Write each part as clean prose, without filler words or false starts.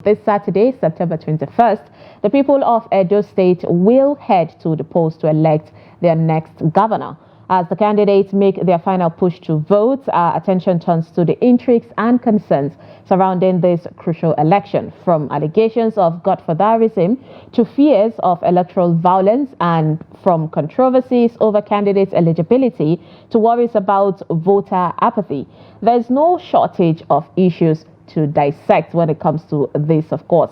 This Saturday, September 21st, the people of Edo State will head to the polls to elect their next governor. As the candidates make their final push to vote, attention turns to the intrigues and concerns surrounding this crucial election, from allegations of Godfatherism to fears of electoral violence, and from controversies over candidates' eligibility to worries about voter apathy. There's no shortage of issues to dissect when it comes to this, of course.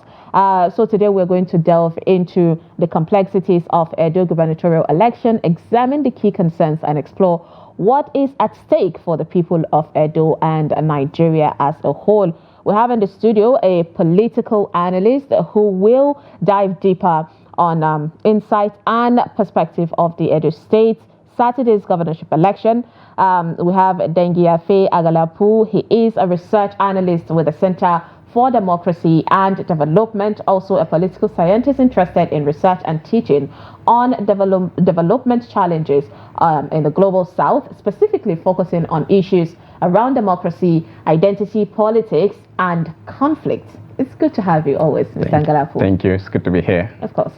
So today we're going to delve into the complexities of Edo gubernatorial election, examine the key concerns, and explore what is at stake for the people of Edo and Nigeria as a whole. We have in the studio a political analyst who will dive deeper on insight and perspective of the Edo State Saturday's governorship election. We have Dengiyefa Angalapu. He is a research analyst with the Center for Democracy and Development, also a political scientist interested in research and teaching on development challenges in the global south, specifically focusing on issues around democracy, identity, politics, and conflict. It's good to have you always, Mr. Angalapu. Thank you. It's good to be here. Of course.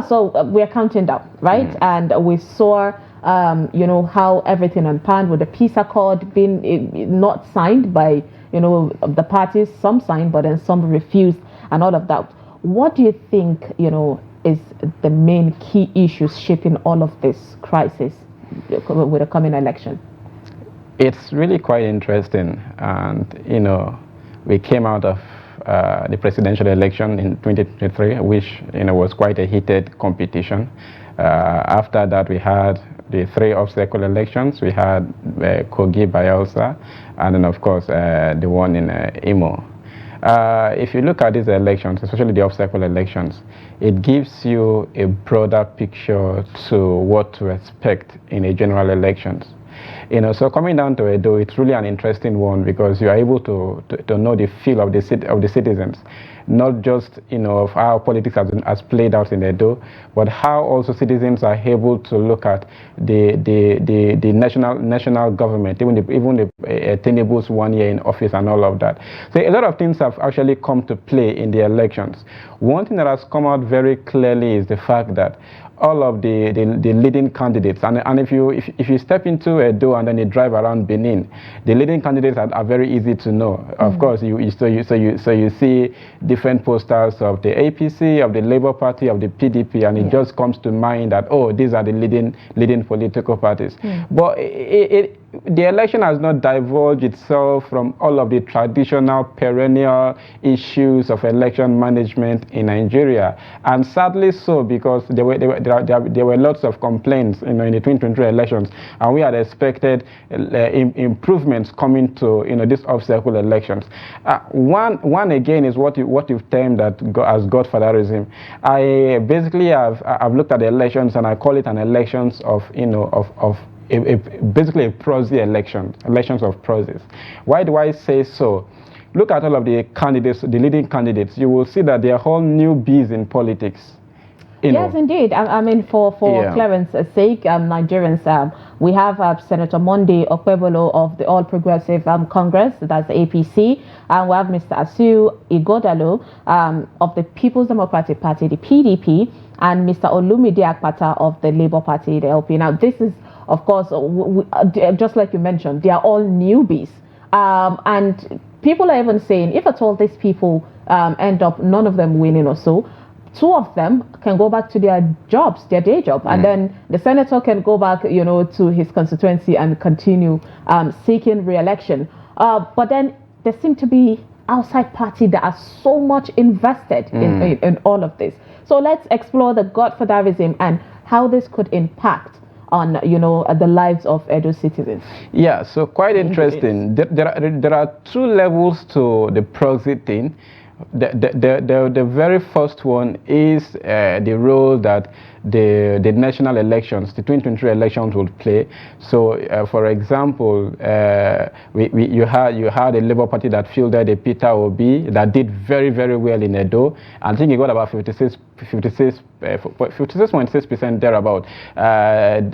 So we're counting down, right? And we saw how everything unpanned with the peace accord being not signed by, the parties. Some signed, but then some refused and all of that. What do you think, is the main key issues shaping all of this crisis with the coming election? It's really quite interesting. And, we came out of the presidential election in 2023, which, was quite a heated competition. After that, we had the 3 obstacle elections. We had Kogi, Bayelsa, and then, of course, the one in Imo. If you look at these elections, especially the obstacle elections, it gives you a broader picture to what to expect in a general elections. So coming down to Edo, it's really an interesting one because you are able to know the feel of the citizens, not just of how politics has played out in Edo, but how also citizens are able to look at the national government, even the tinubu's 1 year in office and all of that. So a lot of things have actually come to play in the elections. One thing that has come out very clearly is the fact that all of the leading candidates, and if you step into Edo and then you drive around Benin, the leading candidates are very easy to know. Of course, you see different posters of the APC, of the Labour Party, of the PDP, and it just comes to mind that, oh, these are the leading political parties. But the election has not divulged itself from all of the traditional perennial issues of election management in Nigeria, and sadly so, because there were lots of complaints in the 2023 elections, and we had expected improvements coming to these obstacle elections. One again is what you've termed as Godfatherism. I basically I've looked at the elections and I call it an elections of basically a prosy elections of proses. Why do I say so? Look at all of the candidates, the leading candidates. You will see that they are all newbies in politics. Yes, indeed. I mean, for Clarence's sake, Nigerians, we have Senator Monday Okpebolo of the All Progressive Congress, that's the APC, and we have Mr. Asiu Igodalo of the People's Democratic Party, the PDP, and Mr. Olumide Akpata of the Labour Party, the LP. Now, this is, of course, just like you mentioned, they are all newbies. And people are even saying, if at all these people end up, none of them winning or so, 2 of them can go back to their jobs, their day job, and then the senator can go back, to his constituency and continue seeking re-election. But then there seem to be outside parties that are so much invested in all of this. So let's explore the Godfatherism and how this could impact on the lives of Edo citizens. Yeah, so quite interesting. There are 2 levels to the proxy thing. The very first one is the role that the national elections, the 2023 elections, will play. So, for example, you had a Labour Party that fielded a Peter Obi that did very, very well in Edo. I think he got about 56.6% thereabout.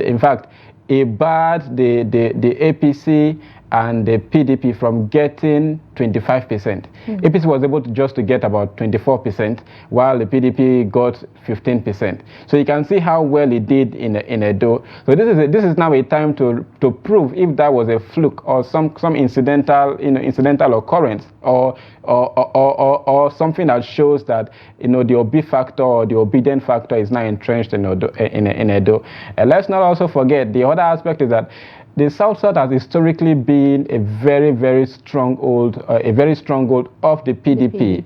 In fact, it barred the APC and the PDP from getting 25%. APC was able to just to get about 24%, while the PDP got 15%. So you can see how well it did in Edo. So this is now a time to prove if that was a fluke or some incidental occurrence or something that shows that the Obi factor or the obedient factor is now entrenched in Edo. Let's not also forget the other aspect is that the South has historically been a very stronghold of the PDP.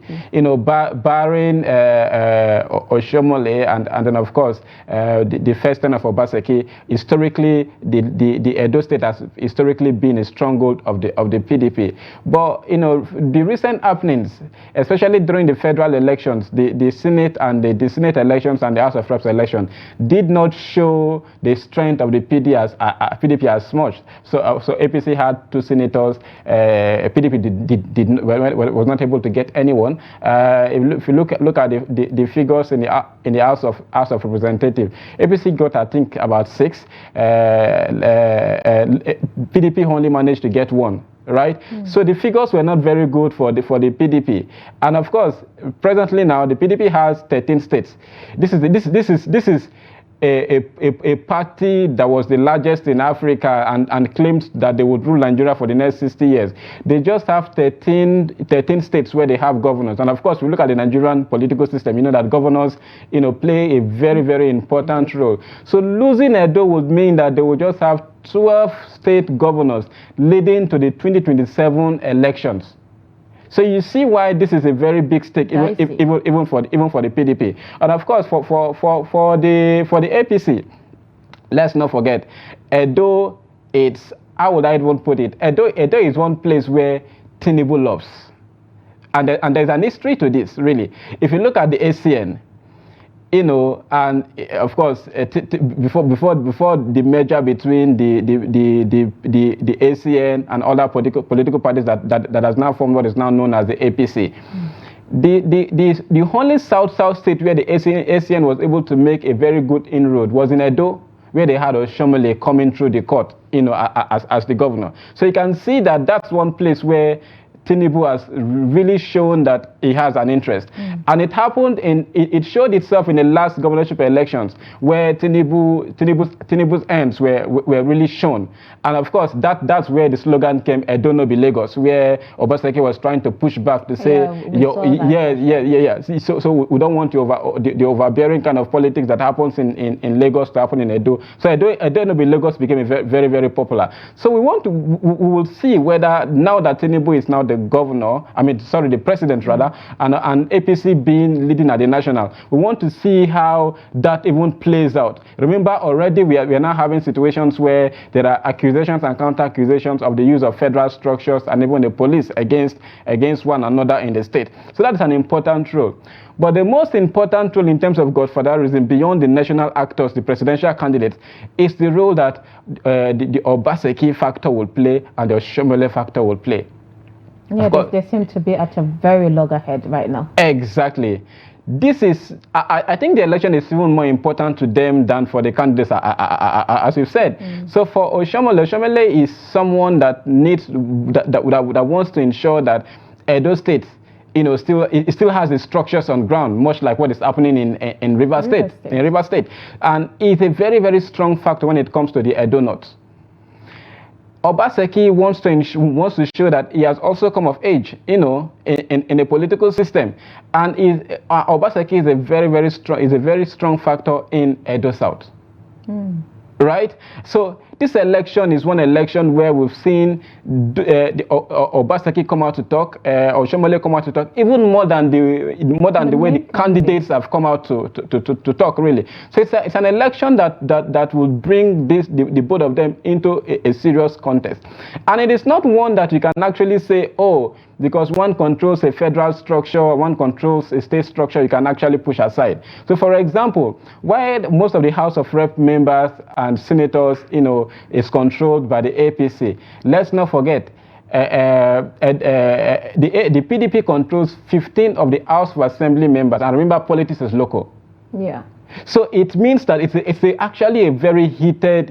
Barring Oshomole and then of course the first turn of Obaseki, historically the Edo State has historically been a stronghold of the PDP. But the recent happenings, especially during the federal elections, the Senate and the Senate elections and the House of Reps election, did not show the strength of the PDP as much. So APC had 2 senators. PDP was not able to get anyone. If you look at the figures in the House of Representatives, APC got I think about 6. PDP only managed to get 1. Right, so the figures were not very good for the PDP, and of course, presently now the PDP has 13 states. This is a party that was the largest in Africa and claimed that they would rule Nigeria for the next 60 years. They just have 13 states where they have governors. And of course, we look at the Nigerian political system, that governors, play a very important role. So losing Edo would mean that they would just have 12 state governors leading to the 2027 elections. So you see why this is a very big stake, even for the PDP, and of course for the APC. Let's not forget, Edo. How would I even put it? Edo is one place where Tinubu loves, and there's an history to this really. If you look at the ACN, and of course, before the merger between the ACN and other political parties that has now formed what is now known as the APC, the only South state where the ACN was able to make a very good inroad was in Edo, where they had Oshomole coming through the court, as the governor. So you can see that that's one place where Tinubu has really shown that he has an interest. And it happened it showed itself in the last governorship elections where Tinubu's ends were really shown. And of course, that's where the slogan came, Edo no be Lagos, where Obaseki was trying to push back to say, So we don't want the overbearing kind of politics that happens in Lagos to happen in Edo. So Edo no be Lagos became very popular. So we will see whether now that Tinubu is now the president rather, and APC being leading at the national, we want to see how that even plays out. Remember, already we are now having situations where there are accusations and counter accusations of the use of federal structures and even the police against one another in the state. So that is an important role. But the most important role in terms of Godfatherism, beyond the national actors, the presidential candidates, is the role that the Obaseki factor will play and the Oshomole factor will play. Yeah, they seem to be at a very loggerhead right now. Exactly. This is, I think the election is even more important to them than for the candidates, as you said. So for Oshomole is someone that wants to ensure that Edo State, still has the structures on ground, much like what is happening in River State. And it's a very strong factor when it comes to the Edo North. Obaseki wants to show that he has also come of age, in a political system, and Obaseki is a very strong factor in Edo South, right? So this election is one election where we've seen Obaseki come out to talk, or Oshomole come out to talk, even more than the way the candidates have come out to talk, really. So it's an election that will bring the both of them into a serious contest, and it is not one that you can actually say, because one controls a federal structure, one controls a state structure, you can actually push aside. So for example, while most of the House of Rep members and senators, is controlled by the APC, let's not forget, the PDP controls 15 of the House of Assembly members, and remember, politics is local. Yeah. So it means that it's actually a very heated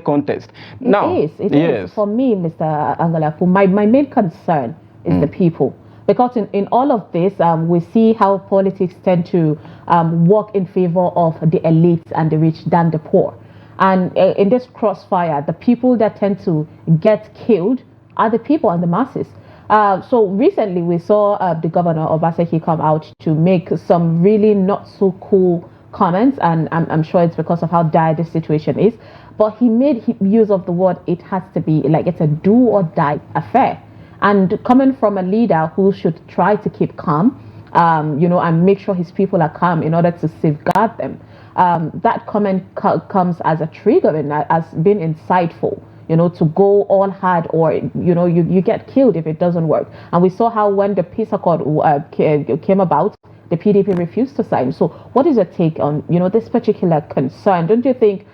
contest. It is. For me, Mr. Angalapu, my main concern is the people. Because in all of this, we see how politics tend to work in favor of the elites and the rich than the poor. And in this crossfire, the people that tend to get killed are the people and the masses. So recently we saw the governor Obaseki come out to make some really not so cool comments, and I'm sure it's because of how dire the situation is. But he made use of the word, it has to be like it's a do or die affair. And coming from a leader who should try to keep calm, and make sure his people are calm in order to safeguard them, that comment comes as a trigger and as being insightful. To go all hard, or you get killed if it doesn't work. And we saw how when the peace accord came about, the PDP refused to sign. So what is your take on this particular concern? Don't you think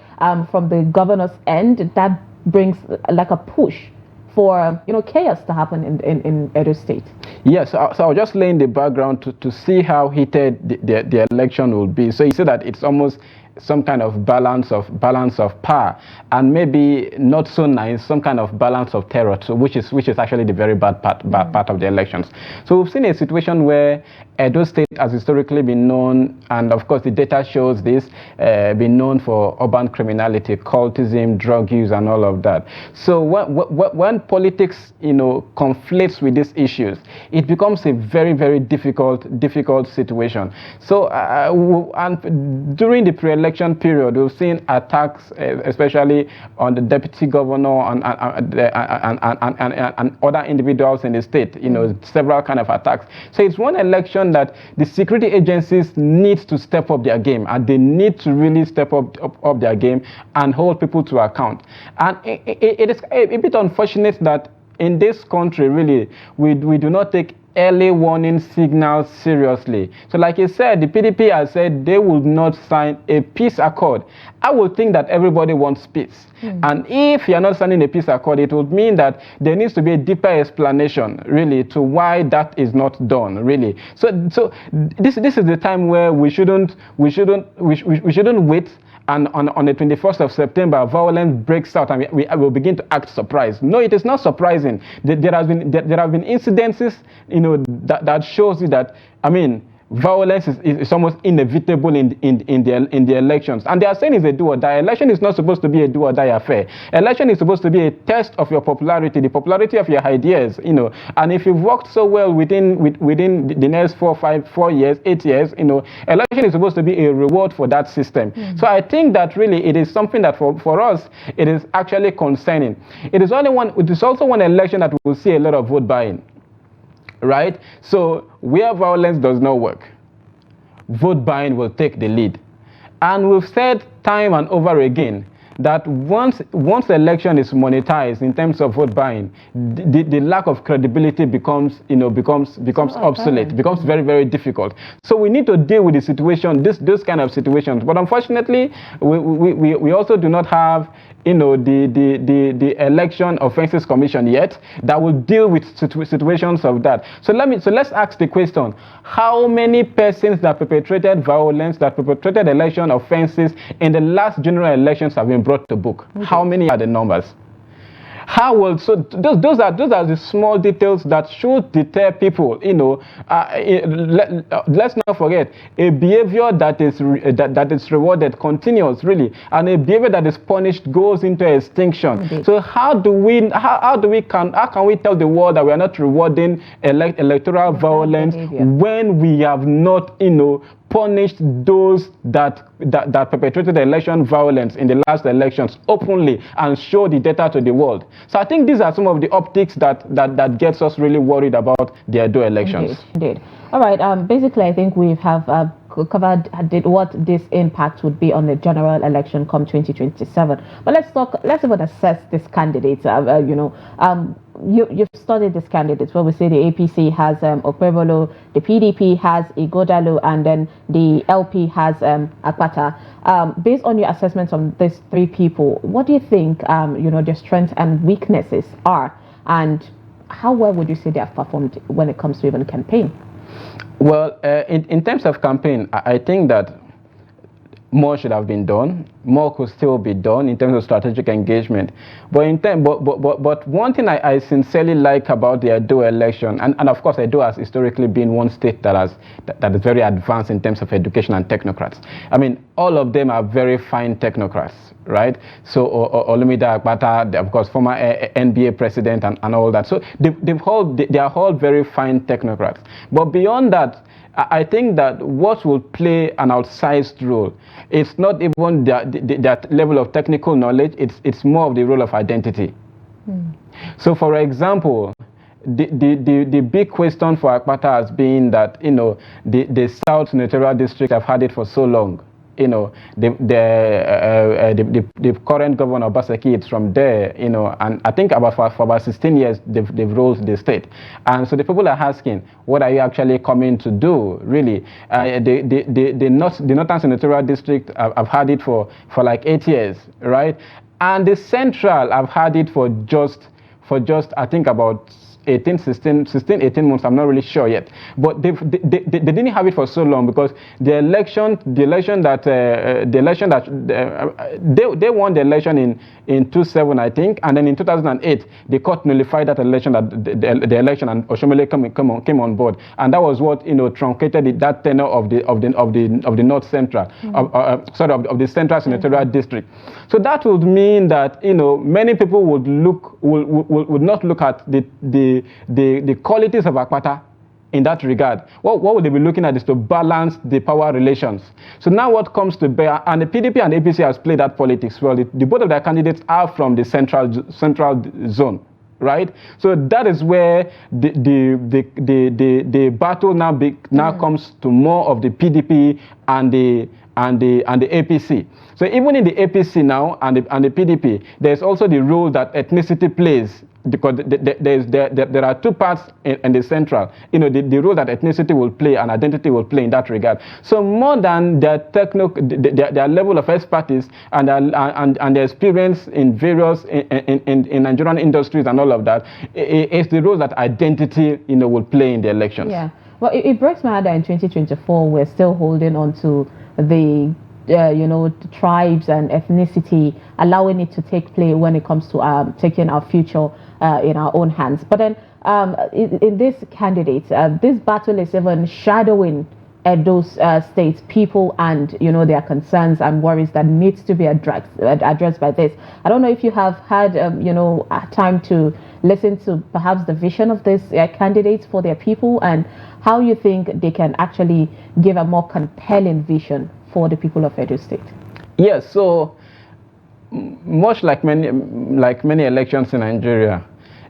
from the governor's end that brings like a push for chaos to happen in Edo State? Yes, so I'll just lay in the background to see how heated the election will be. So you see that it's almost some kind of balance of power, and maybe not so nice, some kind of balance of terror too, which is actually the very bad part of the elections. So we've seen a situation where Edo State has historically been known, and of course the data shows this, been known for urban criminality, cultism, drug use, and all of that. So when politics conflicts with these issues, it becomes a very, very difficult situation. So and during the pre-election period, we've seen attacks, especially on the deputy governor and other individuals in the state. Several kind of attacks. So it's one election that the security agencies need to step up their game, and they need to really step up their game and hold people to account. And it is a bit unfortunate that in this country, really, we do not take early warning signals seriously. So like you said, the PDP has said they will not sign a peace accord. I would think that everybody wants peace. And if you're not signing a peace accord, it would mean that there needs to be a deeper explanation, really, to why that is not done, really. So this is the time where we shouldn't wait. And on the 21st of September, violence breaks out, and we will begin to act surprised. No, it is not surprising. There have been incidences, that shows you that, violence is almost inevitable in the elections. And they are saying it's a do or die. Election is not supposed to be a do or die affair. Election is supposed to be a test of your popularity, the popularity of your ideas, And if you've worked so well within the next 4 years, 8 years, election is supposed to be a reward for that system. So I think that really it is something that for us, it is actually concerning. It is also one election that we will see a lot of vote buying. Right? So where violence does not work, vote buying will take the lead. And we've said time and over again that once the election is monetized in terms of vote buying, the lack of credibility becomes obsolete, becomes very, very difficult. So we need to deal with the situation, those kind of situations. But unfortunately, we also do not have the Election Offenses Commission yet that will deal with situations of that. So let's ask the question: how many persons that perpetrated violence, that perpetrated election offenses in the last general elections have been brought to book? Okay. How many are the numbers? Those are the small details that should deter people. Let's not forget, a behavior that is rewarded continues, really, and a behavior that is punished goes into extinction. Indeed. So how can we tell the world that we are not rewarding electoral violence when we have not punished those that perpetrated election violence in the last elections openly and show the data to the world? So I think these are some of the optics that gets us really worried about the Edo elections. Indeed. All right. Basically, I think we have covered what this impact would be on the general election come 2027. But let's even assess this candidate. You've studied this candidate. Where we say the APC has Okpebholo, the PDP has Ighodalo, and then the LP has Akpata. Based on your assessments on these three people, what do you think their strengths and weaknesses are, and how well would you say they have performed when it comes to even campaign? Well, in terms of campaign, I think that more should have been done. More could still be done in terms of strategic engagement. But one thing I sincerely like about the Edo election, and of course Edo has historically been one state that is very advanced in terms of education and technocrats. I mean, all of them are very fine technocrats, right? So Olumide Akpata, of course, former NBA president and all that. So they are all very fine technocrats. But beyond that, I think that what will play an outsized role, it's not even that level of technical knowledge, it's more of the role of identity. So for example, the big question for Akpata has been that, you know, the South Senatorial District have had it for so long. You know, the current governor Obaseki, it's from there, you know, and I think for about 16 years they've ruled the state, and so the people are asking, what are you actually coming to do, really? The Northern Senatorial District have had it for like 8 years, right? And the Central have had it for just I think about 18 months, I'm not really sure yet, but they didn't have it for so long because the election that they won the election in 2007, I think, and then in 2008 the court nullified that election, the election, and Oshomole came on board, and that was what, you know, truncated that tenure of the North Central, of the Central Senatorial District. So that would mean that, you know, many people would not look at the qualities of Akpata in that regard. What would they be looking at is to balance the power relations. So now what comes to bear, and the PDP and APC has played that politics well. The both of their candidates are from the central zone, right? So that is where the battle now comes to more of the PDP and the APC. So even in the APC now and the PDP, there's also the role that ethnicity plays, because there are two parts in the Central. You know, the role that ethnicity will play and identity will play in that regard. So more than their level of expertise and their experience in various in Nigerian industries and all of that, it's the role that identity, you know, will play in the elections. Yeah. Well, it breaks my heart that in 2024 we're still holding on to the you know, tribes and ethnicity, allowing it to take play when it comes to taking our future in our own hands. But then in this candidate, this battle is even shadowing those states, people, and, you know, their concerns and worries that needs to be addressed by this. I don't know if you have had you know, time to listen to perhaps the vision of these candidates for their people, and how you think they can actually give a more compelling vision for the people of Edo State. Yes, so much like many elections in Nigeria,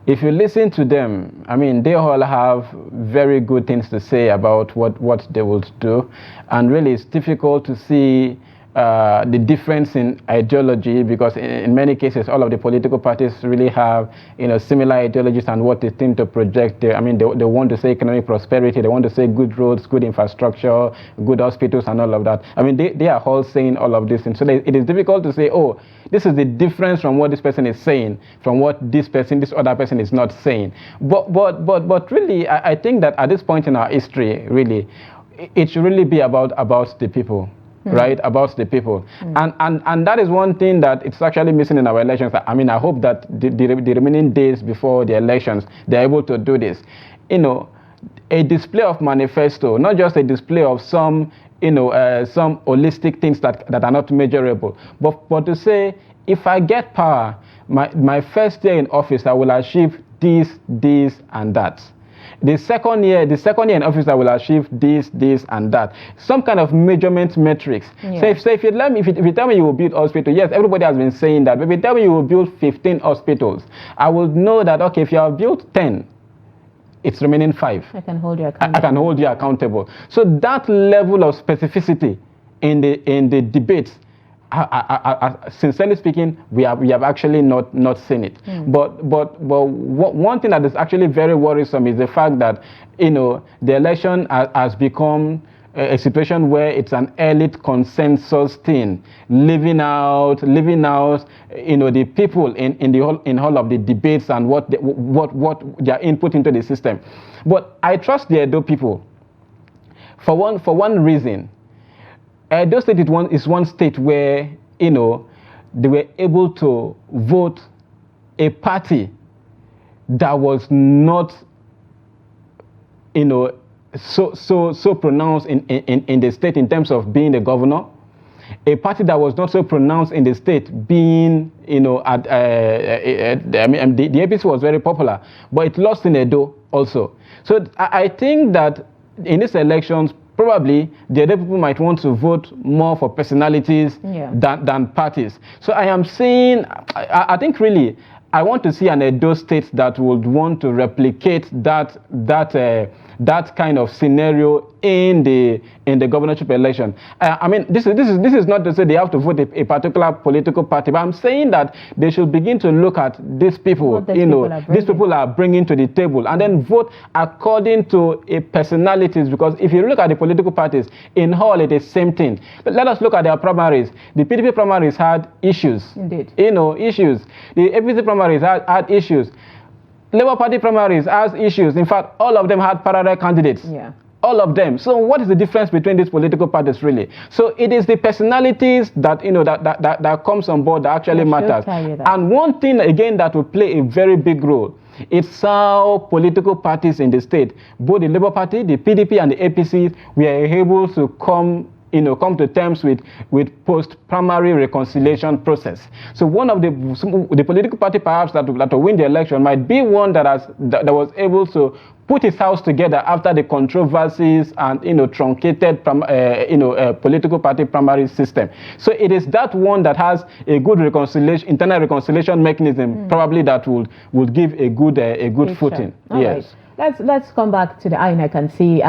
if you listen to them, I mean, they all have very good things to say about what they would do, and really it's difficult to see the difference in ideology, because in many cases all of the political parties really have, you know, similar ideologies and what they tend to project. They want to say economic prosperity, they want to say good roads, good infrastructure, good hospitals and all of that. I mean, they are all saying all of this, and so it is difficult to say, oh, this is the difference from what this person is saying from what this other person is not saying. But really, I think that at this point in our history, really, it should really be about the people. Right, about the people. And that is one thing that it's actually missing in our elections. I mean, I hope that the remaining days before the elections, they're able to do this. You know, a display of manifesto, not just a display of some, you know, some holistic things that are not measurable, but to say, if I get power, my first year in office, I will achieve this, and that. The second year in office, I will achieve this, and that. Some kind of measurement metrics. Yeah. So if you tell me you will build hospital, yes, everybody has been saying that. But if you tell me you will build 15 hospitals, I will know that, okay, if you have built 10, it's remaining 5. I can hold you accountable. I can hold you accountable. So that level of specificity in the debates, sincerely speaking, we have actually not seen it. But one thing that is actually very worrisome is the fact that, you know, the election has become a situation where it's an elite consensus thing, living out, you know, the people in all of the debates and what their input into the system. But I trust the Edo people for one reason. Edo State is one state where, you know, they were able to vote a party that was not, you know, so pronounced in the state in terms of being the governor. A party that was not so pronounced in the state being, you know, I mean, the APC was very popular, but it lost in Edo also. So I think that in these elections, probably the other people might want to vote more for personalities than parties. So I am saying, I think really, I want to see an Edo state that would want to replicate that kind of scenario in the governorship election. I mean, this is not to say they have to vote a particular political party, but I'm saying that they should begin to look at these people, these people are bringing to the table, and then vote according to a personalities. Because if you look at the political parties, in all it is the same thing. But let us look at their primaries. The PDP primaries had issues. Indeed. Issues. The APC primaries had issues. Labour Party primaries has issues. In fact, all of them had parallel candidates. Yeah. All of them. So what is the difference between these political parties really? So it is the personalities that, you know, that comes on board that actually matters. And one thing again that will play a very big role, it's how political parties in the state, both the Labour Party, the PDP and the APC, we are able to come to terms with post-primary reconciliation process. So one of the political party perhaps that will win the election might be one that was able to put its house together after the controversies and truncated political party primary system. So it is that one that has a good internal reconciliation mechanism, probably that would give a good footing. All yes. Right. Let's come back to the INEC and see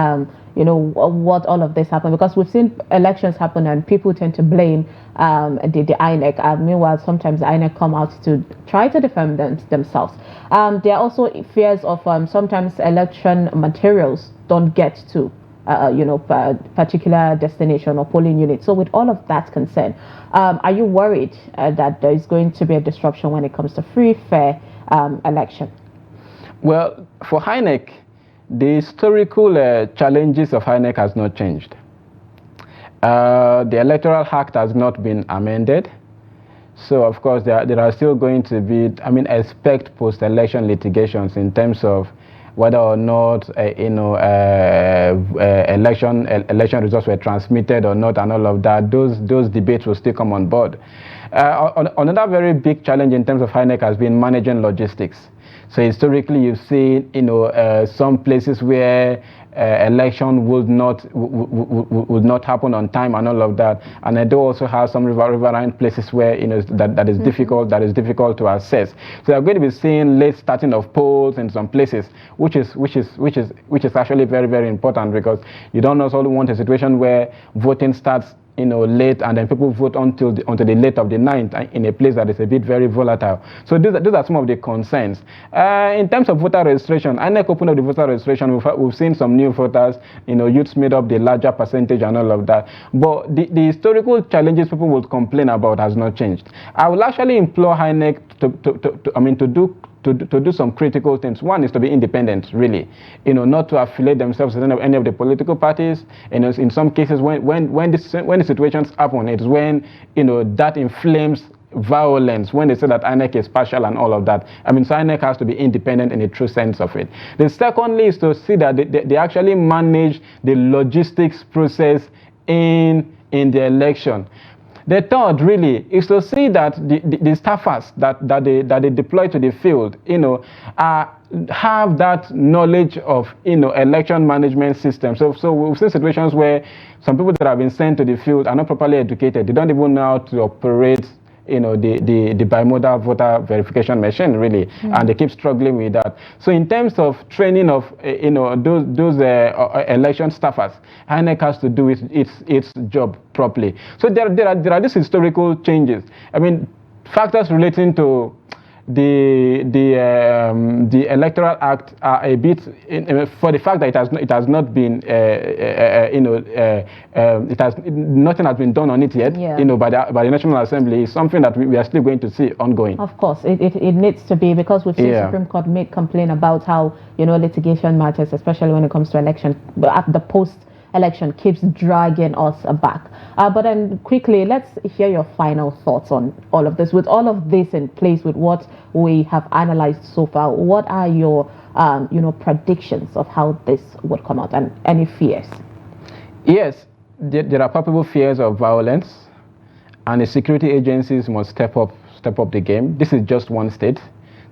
what all of this happened, because we've seen elections happen and people tend to blame the INEC. Meanwhile, sometimes the INEC come out to try to defend themselves. There are also fears of sometimes election materials don't get to particular destination or polling unit. So with all of that concern, are you worried that there is going to be a disruption when it comes to free, fair election? Well, for INEC, the historical challenges of INEC has not changed. The Electoral Act has not been amended. So, of course, there are still going to be, expect post-election litigations in terms of whether or not, election results were transmitted or not and all of that. Those debates will still come on board. Another very big challenge in terms of INEC has been managing logistics. So historically, you've seen, some places where election would not happen on time and all of that. And I do also have some riverine places where that is difficult to assess. So you're going to be seeing late starting of polls in some places, which is actually very, very important, because you don't also want a situation where voting starts late and then people vote until the late of the night in a place that is a bit very volatile. So those are some of the concerns. In terms of voter registration, INEC opened up the voter registration. We've seen some new voters, youths made up the larger percentage and all of that. But the historical challenges people would complain about has not changed. I will actually implore INEC to do some critical things. One is to be independent, really, not to affiliate themselves with any of the political parties. In some cases, when the situations happen, it's when that inflames violence, when they say that INEC is partial and all of that. So INEC has to be independent in the true sense of it. The secondly is to see that they actually manage the logistics process in the election. The third really is to see that the staffers that they deploy to the field, have that knowledge of election management system. So we've seen situations where some people that have been sent to the field are not properly educated. They don't even know how to operate the bimodal voter verification machine, really, and they keep struggling with that. So in terms of training of those election staffers, INEC has to do its job properly. So there are these historical changes. Factors relating to the Electoral Act are a bit for the fact that it has not been nothing has been done on it yet. By the National Assembly. Is something that we are still going to see ongoing. Of course, it needs to be, because we've seen Supreme Court make complaint about how litigation matters, especially when it comes to election, but at the post election keeps dragging us back. But then quickly, let's hear your final thoughts on all of this. With all of this in place, with what we have analyzed so far, what are your predictions of how this would come out, and any fears? Yes, there are palpable fears of violence, and the security agencies must step up the game. This is just one state.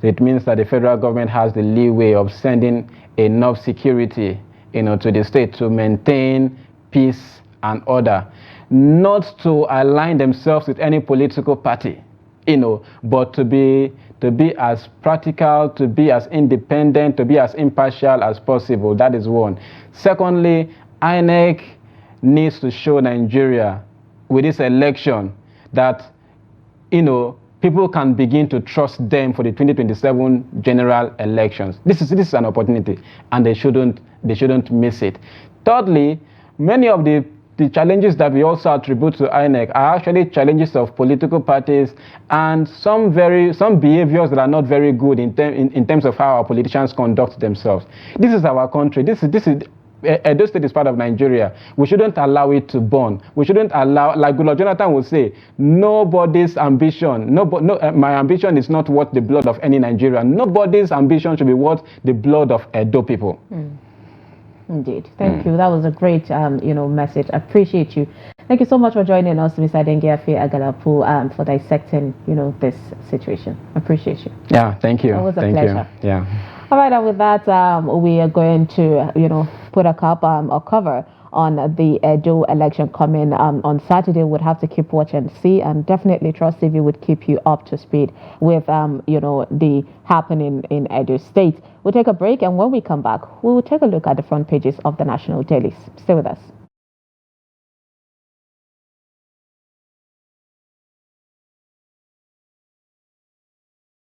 So it means that the federal government has the leeway of sending enough security, to the state to maintain peace and order, not to align themselves with any political party, but to be as practical, to be as independent, to be as impartial as possible. That is one. Secondly, INEC needs to show Nigeria with this election that, people can begin to trust them for the 2027 general elections. This is an opportunity, and they shouldn't miss it. Thirdly, many of the challenges that we also attribute to INEC are actually challenges of political parties and some behaviors that are not very good in terms of how our politicians conduct themselves. This is our country. This is Edo State is part of Nigeria. We shouldn't allow it to burn. We shouldn't allow, like Goodluck Jonathan would say, nobody's ambition. My ambition is not worth the blood of any Nigerian. Nobody's ambition should be worth the blood of Edo people. Indeed. Thank you. That was a great, message. I appreciate you. Thank you so much for joining us, Mr. Dengiyefa Angalapu, for dissecting, this situation. I appreciate you. Yeah, thank you. It was a You. pleasure. Yeah. All right, and with that, we are going to, put a cover on the Edo election coming on Saturday. We'll have to keep watch and see, and definitely Trust TV would keep you up to speed with, the happening in Edo State. We'll take a break, and when we come back, we will take a look at the front pages of the national dailies. Stay with us.